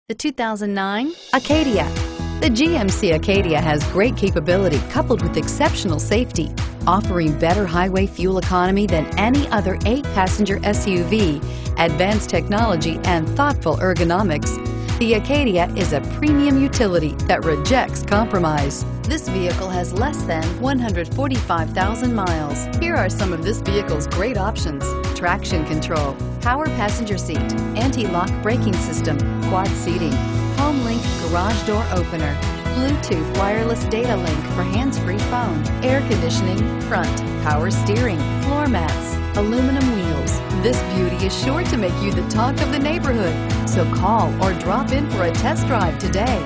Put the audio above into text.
The 2009 Acadia. The GMC Acadia has great capability coupled with exceptional safety, offering better highway fuel economy than any other 8-passenger SUV, advanced technology, and thoughtful ergonomics. The Acadia is a premium utility that rejects compromise. This vehicle has less than 145,000 miles. Here are some of this vehicle's great options: traction control, power passenger seat, anti-lock braking system, quad seating, HomeLink garage door opener, Bluetooth wireless data link for hands-free phone, air conditioning, front, power steering, floor mats, aluminum wheels. This beauty is sure to make you the talk of the neighborhood. So call or drop in for a test drive today.